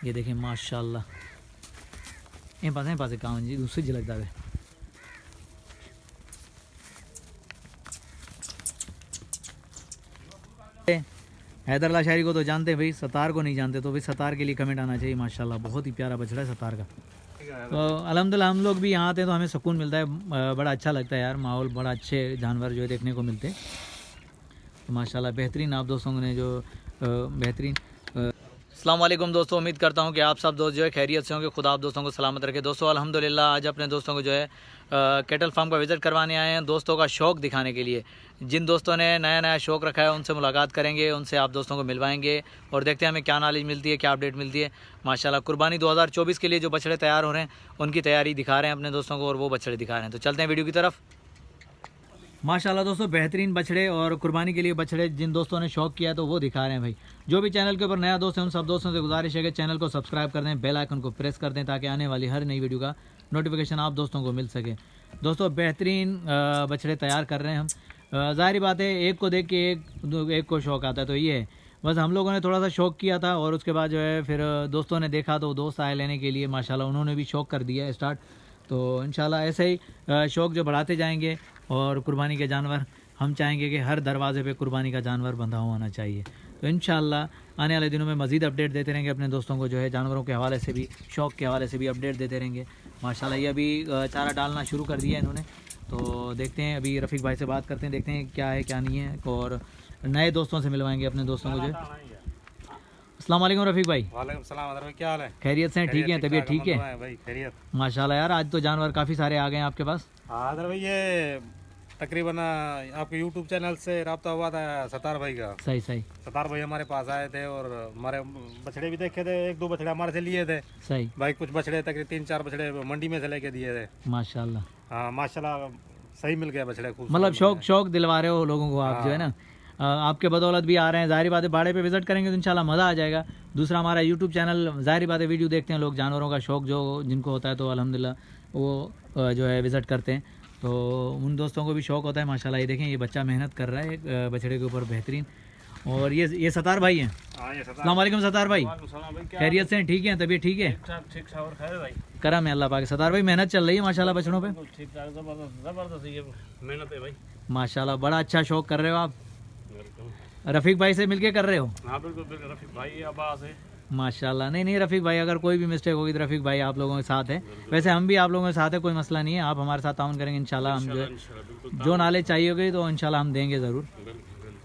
ये देखें माशाल्लाह, ये पास काम जी दूसरी झलकता है। हैदरअल्लाह शायरी को तो जानते भाई, सतार को नहीं जानते, तो भाई सतार के लिए कमेंट आना चाहिए। माशाल्लाह बहुत ही प्यारा बछड़ा है सतार का। तो अल्हम्दुलिल्लाह हम लोग भी यहाँ आते हैं तो हमें सुकून मिलता है, बड़ा अच्छा लगता है यार, माहौल बड़ा अच्छे जानवर जो है देखने को मिलते हैं। तो माशाल्लाह बेहतरीन आप दोस्तों ने जो बेहतरीन। अस्सलाम वालेकुम दोस्तों, उम्मीद करता हूँ कि आप सब दोस्त जो है खैरियत से होंगे। खुदा आप दोस्तों को सलामत रखे। दोस्तों अल्हम्दुलिल्लाह आज अपने दोस्तों को जो है कैटल फार्म का विज़िट करवाने आए हैं, दोस्तों का शौक़ दिखाने के लिए। जिन दोस्तों ने नया नया शौक़ रखा है उनसे मुलाकात करेंगे, उनसे आप दोस्तों को मिलवाएंगे और देखते हैं हमें क्या नॉलेज मिलती है, क्या अपडेट मिलती है। माशाल्लाह कुर्बानी 2024 के लिए जो बछड़े तैयार हो रहे हैं उनकी तैयारी दिखा रहे हैं अपने दोस्तों को और वो बछड़े दिखा रहे हैं। तो चलते हैं वीडियो की तरफ। माशाल्लाह दोस्तों बेहतरीन बछड़े और कुर्बानी के लिए बछड़े जिन दोस्तों ने शौक़ किया है तो वो दिखा रहे हैं भाई। जो भी चैनल के ऊपर नया दोस्त है उन सब दोस्तों से गुजारिश है कि चैनल को सब्सक्राइब कर दें, बेल आइकन को प्रेस कर दें ताकि आने वाली हर नई वीडियो का नोटिफिकेशन आप दोस्तों को मिल सके। दोस्तों बेहतरीन बछड़े तैयार कर रहे हैं हम। ज़ाहिर बात है एक को देख के एक को शौक़ आता है, तो ये है बस हम लोगों ने थोड़ा सा शौक़ किया था और उसके बाद जो है फिर दोस्तों ने देखा तो दोस्त आए लेने के लिए। माशाल्लाह उन्होंने भी शौक़ कर दिया है स्टार्ट। तो इंशाल्लाह ऐसे ही शौक़ जो बढ़ाते जाएंगे और कुर्बानी के जानवर हम चाहेंगे कि हर दरवाजे पे कुर्बानी का जानवर बंधा हुआ होना चाहिए। तो इंशाल्लाह आने वाले दिनों में मज़ीद अपडेट देते रहेंगे अपने दोस्तों को, जो है जानवरों के हवाले से भी, शौक़ के हवाले से भी अपडेट देते रहेंगे। माशाल्लाह ये अभी चारा डालना शुरू कर दिया है इन्होंने, तो देखते हैं अभी रफ़ीक भाई से बात करते हैं, देखते हैं क्या है क्या नहीं है और नए दोस्तों से मिलवाएंगे अपने दोस्तों को जो है। अस्सलाम वालेकुम रफ़ीक भाई। वालेकुम सलाम अदर भाई, क्या हाल है? खैरियत से हैं? ठीक है, तबीयत ठीक है भाई? खैरियत माशाल्लाह यार, आज तो जानवर काफ़ी सारे आ गए हैं आपके पास। हाँ अदर भाई, ये तकरीबन आपके यूट्यूब चैनल से रब्ता हुआ था सतार भाई का। सही सही। सतार भाई हमारे पास आए थे और हमारे बछड़े भी देखे थे, एक दो बछड़े हमारे से लिए थे। सही भाई कुछ बछड़े तकरीबन 3-4 बछड़े मंडी में से लेके दिए थे। माशाल्लाह। हाँ माशाल्लाह सही मिल गया बछड़े, खूब मतलब शौक दिलवा रहे हो लोगों को आप, जो है ना आपके बदौलत भी आ रहे हैं। ज़ाहिर बात है बाड़े पे विज़िट करेंगे तो इंशाल्लाह मज़ा आ जाएगा। दूसरा हमारा यूट्यूब चैनल, ज़ाहिर बात है वीडियो देखते हैं लोग, जानवरों का शौक़ जो जिनको होता है तो अल्हम्दुलिल्लाह वो जो है विज़िट करते हैं, तो उन दोस्तों को भी शौक़ होता है। माशाल्लाह ये देखें ये बच्चा मेहनत कर रहा है एक बछड़े के ऊपर बेहतरीन। और ये सतार भाई हैं। अस्सलाम वालेकुम सतार भाई, खैरियत से? ठीक है, तबीयत ठीक है? करम है अल्लाह पाक। सतार भाई मेहनत चल रही है माशाल्लाह बछड़ों पे? मेहनत है भाई माशाल्लाह, बड़ा अच्छा शौक़ कर रहे हो आप। रफ़ीक भाई से मिलके कर रहे हो? हाँ बिल्कुल बिल्कुल, रफ़ीक भाई आवाज़ है माशाल्लाह। नहीं रफ़ीक भाई, अगर कोई भी मिस्टेक होगी तो रफ़ीक भाई आप लोगों के साथ है। वैसे हम भी आप लोगों के साथ है, कोई मसला नहीं है। आप हमारे साथ ताउन करेंगे इंशाल्लाह, हम जो है जो नॉलेज चाहिए होगी तो इंशाल्लाह हम देंगे ज़रूर।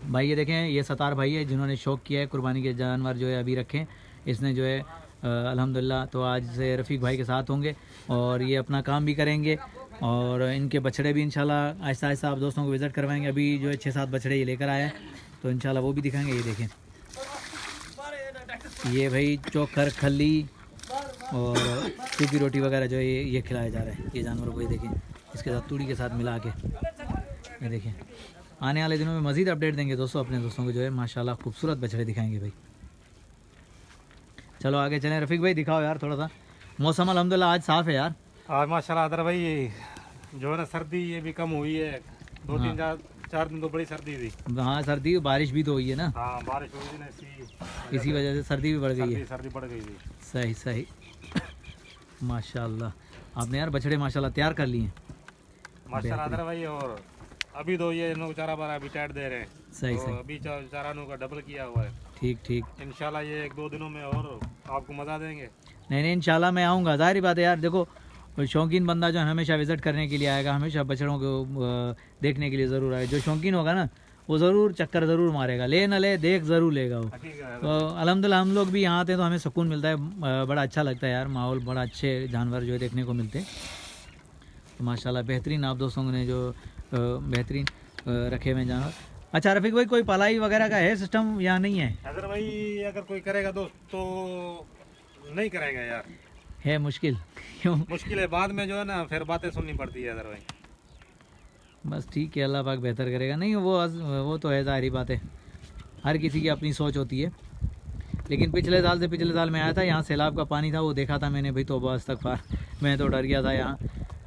भाई ये देखें ये सतार भाई है जिन्होंने शौक़ किया है कुर्बानी के जानवर जो है अभी रखें। इसने जो है अल्हम्दुलिल्लाह तो आज से रफ़ीक भाई के साथ होंगे और ये अपना काम भी करेंगे और इनके बछड़े भी इंशाल्लाह आहिस्ता आहिस्ता आप दोस्तों को विज़िट करवाएंगे। अभी जो है 6-7 बछड़े ये लेकर आए हैं तो इंशाल्लाह वो भी दिखाएंगे। ये देखें ये भाई चोकर खली और सूखी रोटी वगैरह जो है ये खिलाया जा रहा है ये जानवरों को। ये देखें इसके साथ तूड़ी के साथ मिला के। ये देखें आने वाले दिनों में मज़ीद अपडेट देंगे दोस्तों अपने दोस्तों को, जो है माशाल्लाह खूबसूरत बछड़े दिखाएंगे भाई। चलो आगे चलें। रफ़ीक भाई दिखाओ यार थोड़ा सा। मौसम अल्हम्दुलिल्लाह आज साफ़ है यार। आज माशाल्लाह अदर भाई जो है ना सर्दी ये भी कम हुई है, 2-3-4 दिन तो बड़ी सर्दी थी। हाँ सर्दी, बारिश भी तो हुई है ना। हाँ बारिश हुई थी ना, इसी वजह से सर्दी भी बढ़ गई है। सर्दी बढ़ गई थी। सही सही माशाल्लाह। आपने यार बछड़े माशाल्लाह तैयार कर लिए माशाल्लाह अदर भाई। और अभी तो ये नो चारा बारा अभी टाइट दे रहे हैं। सही तो सही। अभी चारा नो का डबल किया हुआ है। ठीक ठीक। इंशाल्लाह ये 1-2 दिनों में और आपको मज़ा देंगे। नहीं इंशाल्लाह मैं आऊँगा। ज़ाहिर बात है यार, देखो शौकीन बंदा जो हमेशा विज़िट करने के लिए आएगा, हमेशा बछड़ों को देखने के लिए ज़रूर आएगा। जो शौकीन होगा ना वो ज़रूर चक्कर ज़रूर मारेगा, ले न ले देख ज़रूर लेगा वो। तो अल्हम्दुलिल्लाह हम लोग भी यहाँ आते हैं तो हमें सुकून मिलता है, बड़ा अच्छा लगता है यार, माहौल बड़ा अच्छे जानवर जो है देखने को मिलते हैं। तो माशाल्लाह बेहतरीन आप दोस्तों ने जो बेहतरीन रखे हुए जानवर। अच्छा रफ़ीक भाई कोई पलाई वगैरह का है सिस्टम या नहीं है? अगर भाई अगर कोई करेगा दोस्त तो नहीं करेगा यार, है मुश्किल। क्यों मुश्किल है? बाद में जो है ना फिर बातें सुननी पड़ती है अदर भाई। बस ठीक है, अल्लाह पाक बेहतर करेगा। नहीं वो तो है, ज़ाहिर बात है हर किसी की अपनी सोच होती है। लेकिन पिछले साल मैं आया था यहाँ, सैलाब का पानी था वो देखा था मैंने भाई, तौबा इस्तग़फ़ार, मैं तो डर गया था यहाँ।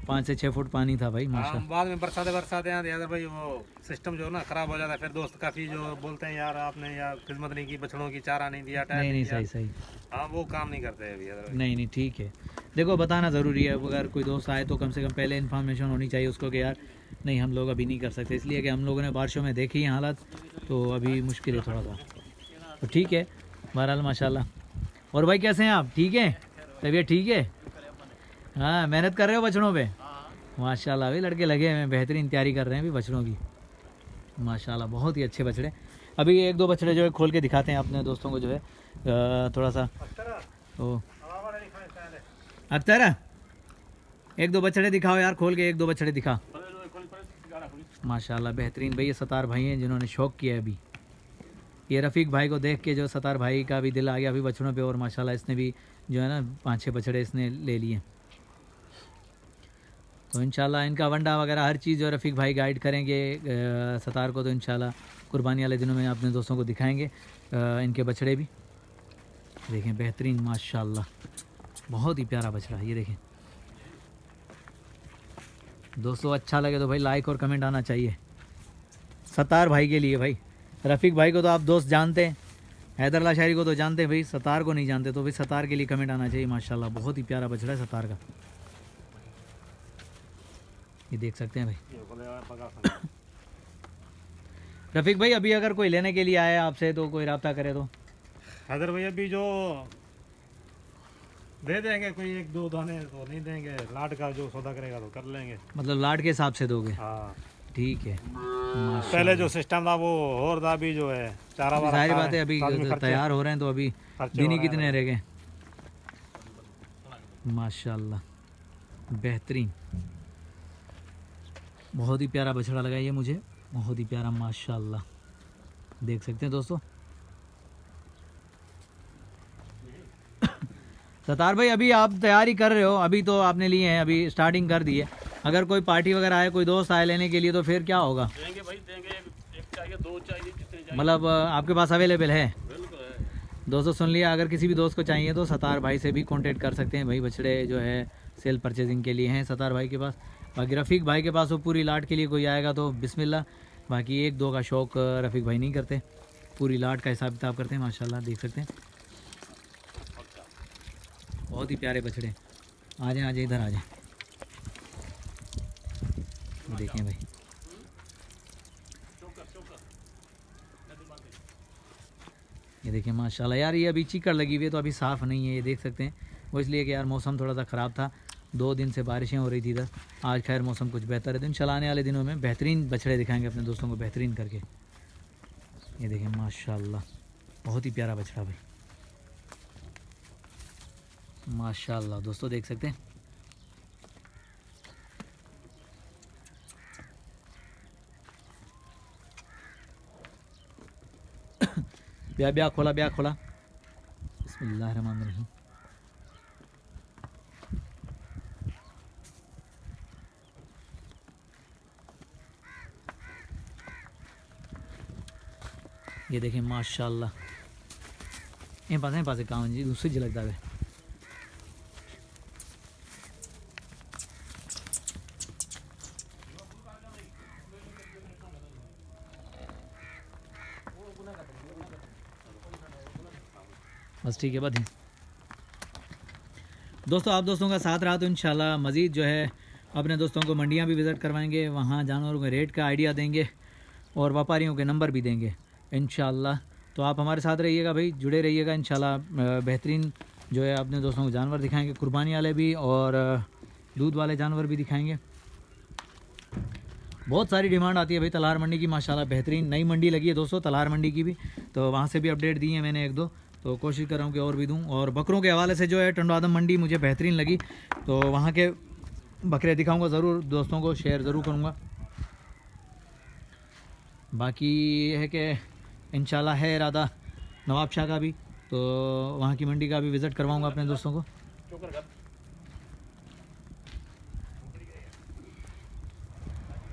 5 से 6 फुट पानी था भाई माशा। हाँ, बाद में बरसाते यहाँ यार भाई वो सिस्टम जो ना खराब हो जाता है, फिर दोस्त काफी जो बोलते हैं यार आपने यार खिदमत नहीं की, बछड़ों की चारा नहीं दिया, टायर नहीं नहीं, दिया। सही सही। हाँ वो काम नहीं करते अभी यार भाई। नहीं नहीं, ठीक है। देखो बताना ज़रूरी है, अगर कोई दोस्त आए तो कम से कम पहले इन्फॉर्मेशन होनी चाहिए उसको कि यार नहीं हम लोग अभी नहीं कर सकते, इसलिए कि हम लोगों ने बारिशों में देखी है हालात, तो अभी मुश्किल है थोड़ा सा। तो ठीक है, बहरहाल माशाल्लाह। और भाई कैसे हैं आप, ठीक है, तबीयत ठीक है? हाँ, मेहनत कर रहे हो बछड़ों पे? माशाल्लाह, अभी लड़के लगे हैं, बेहतरीन तैयारी कर रहे हैं अभी बछड़ों की माशाल्लाह। बहुत ही अच्छे बछड़े। अभी 1-2 बछड़े जो है खोल के दिखाते हैं अपने दोस्तों को, जो है थोड़ा सा। ओ अख्तर, 1-2 बछड़े दिखाओ यार, खोल के 1-2 बछड़े दिखा। माशाल्लाह बेहतरीन भाई, ये सतार भाई हैं जिन्होंने शौक़ किया है अभी। ये रफ़ीक भाई को देख के जो सतार भाई का भी दिल आ गया अभी बछड़ों पे, और माशाल्लाह इसने भी जो है ना 5-6 बछड़े इसने ले लिए। तो इंशाल्लाह इनका वंडा वगैरह हर चीज़ जो रफ़ीक भाई गाइड करेंगे सतार को, तो इंशाल्लाह कुर्बानी वाले दिनों में अपने दोस्तों को दिखाएंगे इनके बछड़े भी। देखें बेहतरीन माशाल्लाह, बहुत ही प्यारा बछड़ा है ये। देखें दोस्तों, अच्छा लगे तो भाई लाइक और कमेंट आना चाहिए सतार भाई के लिए। भाई रफ़ीक भाई को तो आप दोस्त जानते हैं, हैदर शायरी को तो जानते हैं भाई, सतार को नहीं जानते, तो भाई सतार के लिए कमेंट आना चाहिए। माशाल्लाह बहुत ही प्यारा बछड़ा है सतार का, ये देख सकते हैं भाई। रफ़ीक भाई अभी अगर कोई लेने के लिए आए आपसे तो कोई रब्ता करे तो? हैदर भाई अभी जो दे देंगे, कोई 1-2 दाने तो नहीं देंगे, लाट का जो सौदा करेगा तो कर लेंगे। मतलब लाट के हिसाब से दोगे? हाँ ठीक है। पहले जो सिस्टम था वो और था, अभी जो है चारा वारा जाहिर खा बात है रहे हैं, अभी आदमी खर्चे- तैयार हो रहे हैं तो अभी खर्चे दिन ही हो रहे कितने हैं। रह गए। माशाल्लाह बेहतरीन, बहुत ही प्यारा बछड़ा लगा ये मुझे, बहुत ही प्यारा माशाल्लाह। देख सकते हैं दोस्तों। सतार भाई अभी आप तैयारी कर रहे हो, अभी तो आपने लिए हैं, अभी स्टार्टिंग कर दी है। अगर कोई पार्टी वगैरह आए, कोई दोस्त आए लेने के लिए, तो फिर क्या होगा? देंगे भाई, देंगे। एक चाहिए, 2 चाहिए, कितने चाहिए? मतलब आपके पास अवेलेबल है? बिल्कुल है। दोस्तों सुन लिया, अगर किसी भी दोस्त को चाहिए तो सतार भाई से भी कांटेक्ट कर सकते हैं भाई। बछड़े जो है सेल परचेजिंग के लिए हैं सतार भाई के पास। बाकी रफ़ीक भाई के पास वो पूरी लाट के लिए कोई आएगा तो बिस्मिल्लाह। बाकी 1-2 का शौक़ रफ़ीक भाई नहीं करते, पूरी लाट का हिसाब किताब करते हैं माशाल्लाह। देख सकते हैं बहुत ही प्यारे बछड़े। आ जाए इधर आ जाए, देखें भाई। ये देखें माशाल्लाह यार, ये अभी चीकड़ लगी हुई है तो अभी साफ़ नहीं है, ये देख सकते हैं। वो इसलिए कि यार मौसम थोड़ा सा ख़राब था, 2 दिन से बारिशें हो रही थी इधर। आज खैर मौसम कुछ बेहतर है, तो इंशाल्लाह आने वाले दिनों में बेहतरीन बछड़े दिखाएंगे अपने दोस्तों को, बेहतरीन करके। ये देखें माशाल्लाह, बहुत ही प्यारा बछड़ा भाई माशाल्लाह। दोस्तों देख सकते हैं ब्याह खोला बिस्मिल्लाहिर्रहमानिर्रहीम। ये देखें माशाल्लाह, इन पासे काम जी दूसरी झलकता है। बस ठीक है बात। दोस्तों आप दोस्तों का साथ रहा तो इंशाल्लाह मज़ीद जो है अपने दोस्तों को मंडियां भी विज़िट करवाएंगे, वहाँ जानवरों के रेट का आइडिया देंगे और व्यापारियों के नंबर भी देंगे इंशाल्लाह। तो आप हमारे साथ रहिएगा भाई, जुड़े रहिएगा इंशाल्लाह। बेहतरीन जो है अपने दोस्तों को जानवर दिखाएंगे, कुर्बानी वाले भी और दूध वाले जानवर भी दिखाएंगे। बहुत सारी डिमांड आती है भाई तलार मंडी की माशाल्लाह, बेहतरीन नई मंडी लगी है दोस्तों तलार मंडी की भी, तो वहाँ से भी अपडेट दी है मैंने 1-2, तो कोशिश कर रहा हूँ कि और भी दूँ। और बकरों के हवाले से जो है टंडवादम मंडी मुझे बेहतरीन लगी, तो वहाँ के बकरे दिखाऊंगा ज़रूर, दोस्तों को शेयर ज़रूर करूँगा। बाकी ये है कि इंशाल्लाह है इरादा नवाब शाह का भी, तो वहाँ की मंडी का भी विज़िट करवाऊँगा अपने दोस्तों को।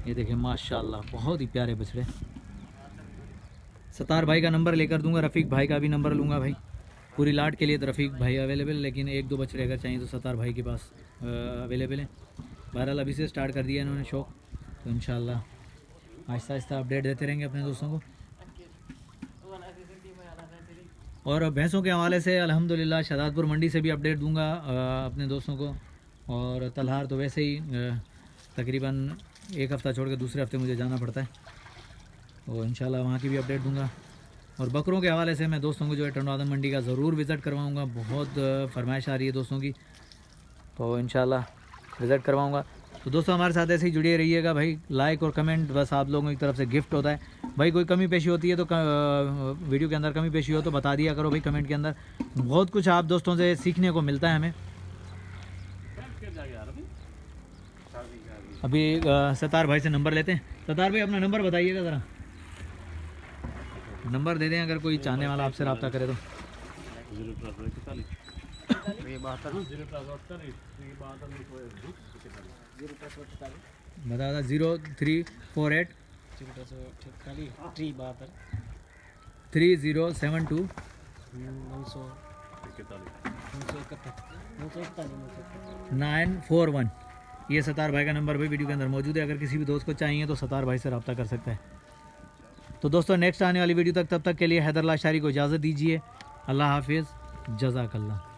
ये देखें माशाल्लाह बहुत ही प्यारे बछड़े। सतार भाई का नंबर लेकर दूंगा, रफ़ीक भाई का भी नंबर लूँगा भाई। पूरी लाट के लिए तो रफ़ीक भाई अवेलेबल, लेकिन 1-2 बछड़े अगर चाहिए तो सतार भाई के पास अवेलेबल है। बहरहाल अभी से स्टार्ट कर दिया इन्होंने शौक, तो इंशाल्लाह आहिस्ता आहिस्ता अपडेट देते रहेंगे अपने दोस्तों को। और भैंसों के हवाले से अल्हम्दुलिल्लाह शहजादपुर मंडी से भी अपडेट दूंगा अपने दोस्तों को। और तलहार तो वैसे ही तकरीबन एक हफ़्ता छोड़ के दूसरे हफ्ते मुझे जाना पड़ता है, तो इंशाल्लाह वहाँ की भी अपडेट दूंगा। और बकरों के हवाले से मैं दोस्तों को जो है टंडवादन मंडी का ज़रूर विज़िट करवाऊँगा, बहुत फरमाइश आ रही है दोस्तों की, तो इंशाल्लाह विज़िट करवाऊँगा। तो दोस्तों हमारे साथ ऐसे ही जुड़े रहिएगा भाई, लाइक और कमेंट बस आप लोगों की तरफ से गिफ्ट होता है भाई। कोई कमी पेशी होती है तो वीडियो के अंदर कमी पेशी हो तो बता दिया करो भाई कमेंट के अंदर, बहुत कुछ आप दोस्तों से सीखने को मिलता है हमें। अभी सतार भाई से नंबर लेते हैं। सतार भाई अपना नंबर बताइएगा ज़रा, नंबर दे दें अगर कोई चाहने वाला आपसे रब्ता करे तो। बता 0348 3072 941। ये सतार भाई का नंबर भाई वीडियो के अंदर मौजूद है, अगर किसी भी दोस्त को चाहिए तो सतार भाई से रब्ता कर सकता है। तो दोस्तों नेक्स्ट आने वाली वीडियो तक, तब तक के लिए हैदर लाशारी को इजाज़त दीजिए। अल्लाह हाफिज़, जज़ाकल्लाह।